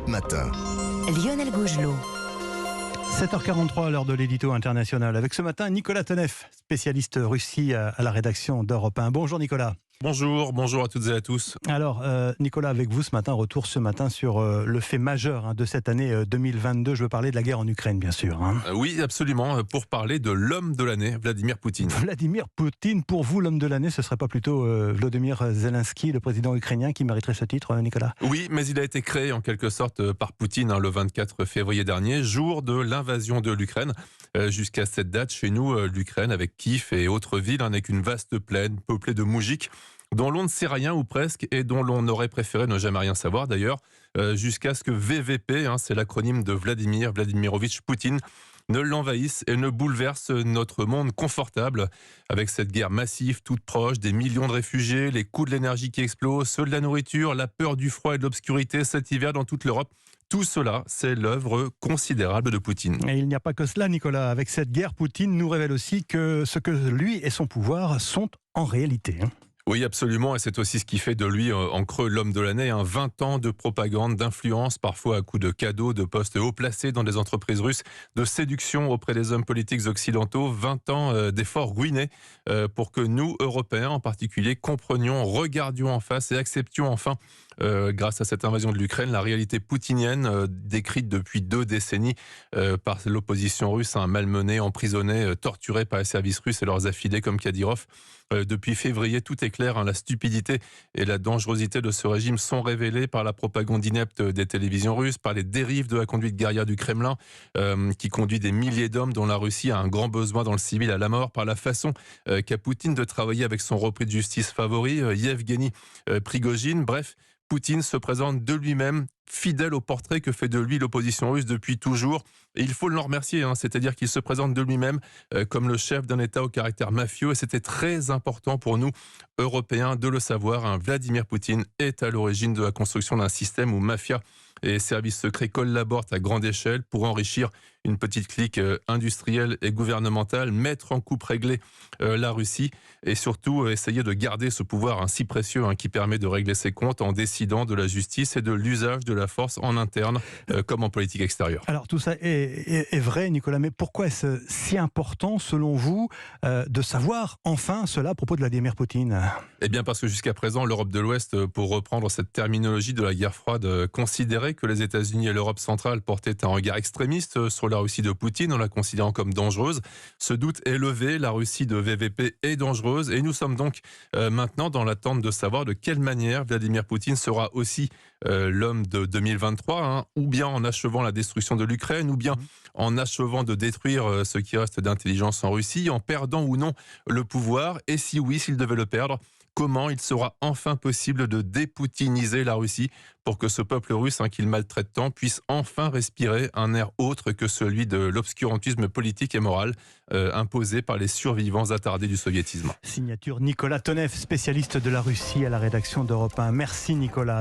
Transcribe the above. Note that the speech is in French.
Europe Matin. Lionel Gougelot. 7h43 à l'heure de l'édito international. Avec ce matin, Nicolas Tenev, spécialiste Russie à la rédaction d'Europe 1. Bonjour Nicolas. Bonjour à toutes et à tous. Alors Nicolas, avec vous retour ce matin sur le fait majeur de cette année 2022. Je veux parler de la guerre en Ukraine, bien sûr. Oui, absolument, pour parler de l'homme de l'année, Vladimir Poutine. Vladimir Poutine, pour vous, l'homme de l'année, ce ne serait pas plutôt Volodymyr Zelensky, le président ukrainien, qui mériterait ce titre, Nicolas ? Oui, mais il a été créé en quelque sorte par Poutine le 24 février dernier, jour de l'invasion de l'Ukraine. Jusqu'à cette date, chez nous, l'Ukraine, avec Kiev et autres villes, n'est qu'une vaste plaine peuplée de moujiks, dont l'on ne sait rien ou presque, et dont l'on aurait préféré ne jamais rien savoir d'ailleurs, jusqu'à ce que VVP, c'est l'acronyme de Vladimirovitch Poutine, ne l'envahisse et ne bouleverse notre monde confortable, avec cette guerre massive toute proche, des millions de réfugiés, les coûts de l'énergie qui explosent, ceux de la nourriture, la peur du froid et de l'obscurité cet hiver dans toute l'Europe. Tout cela, c'est l'œuvre considérable de Poutine. Et il n'y a pas que cela, Nicolas. Avec cette guerre, Poutine nous révèle aussi que ce que lui et son pouvoir sont en réalité. Oui, absolument, et c'est aussi ce qui fait de lui, en creux, l'homme de l'année. 20 ans de propagande, d'influence, parfois à coups de cadeaux, de postes haut placés dans des entreprises russes, de séduction auprès des hommes politiques occidentaux, 20 ans d'efforts ruinés pour que nous, Européens en particulier, comprenions, regardions en face et acceptions enfin, grâce à cette invasion de l'Ukraine, la réalité poutinienne décrite depuis 2 décennies par l'opposition russe, malmenée, emprisonnée, torturée par les services russes et leurs affidés comme Kadyrov. Depuis février, tout est clair, la stupidité et la dangerosité de ce régime sont révélées par la propagande inepte des télévisions russes, par les dérives de la conduite guerrière du Kremlin, qui conduit des milliers d'hommes dont la Russie a un grand besoin dans le civil à la mort, par la façon qu'a Poutine de travailler avec son repris de justice favori, Yevgeny Prigojine. Bref, Poutine se présente de lui-même, fidèle au portrait que fait de lui l'opposition russe depuis toujours. Et il faut le remercier, c'est-à-dire qu'il se présente de lui-même comme le chef d'un État au caractère mafieux. Et c'était très important pour nous, Européens, de le savoir. Vladimir Poutine est à l'origine de la construction d'un système où mafia et services secrets collaborent à grande échelle pour enrichir une petite clique industrielle et gouvernementale, mettre en coupe réglée la Russie et surtout essayer de garder ce pouvoir si précieux qui permet de régler ses comptes en décidant de la justice et de l'usage de la force en interne comme en politique extérieure. Alors tout ça est vrai, Nicolas, mais pourquoi est-ce si important selon vous de savoir enfin cela à propos de Vladimir Poutine ? Eh bien parce que jusqu'à présent, l'Europe de l'Ouest, pour reprendre cette terminologie de la guerre froide, considérait que les États-Unis et l'Europe centrale portaient un regard extrémiste sur la Russie de Poutine en la considérant comme dangereuse. Ce doute est levé, la Russie de VVP est dangereuse et nous sommes donc maintenant dans l'attente de savoir de quelle manière Vladimir Poutine sera aussi l'homme de 2023, ou bien en achevant la destruction de l'Ukraine, ou bien en achevant de détruire ce qui reste d'intelligence en Russie, en perdant ou non le pouvoir, et si oui, s'il devait le perdre, comment il sera enfin possible de dépoutiniser la Russie pour que ce peuple russe qu'il maltraite tant puisse enfin respirer un air autre que celui de l'obscurantisme politique et moral imposé par les survivants attardés du soviétisme. Signature Nicolas Tenev, spécialiste de la Russie à la rédaction d'Europe 1. Merci Nicolas.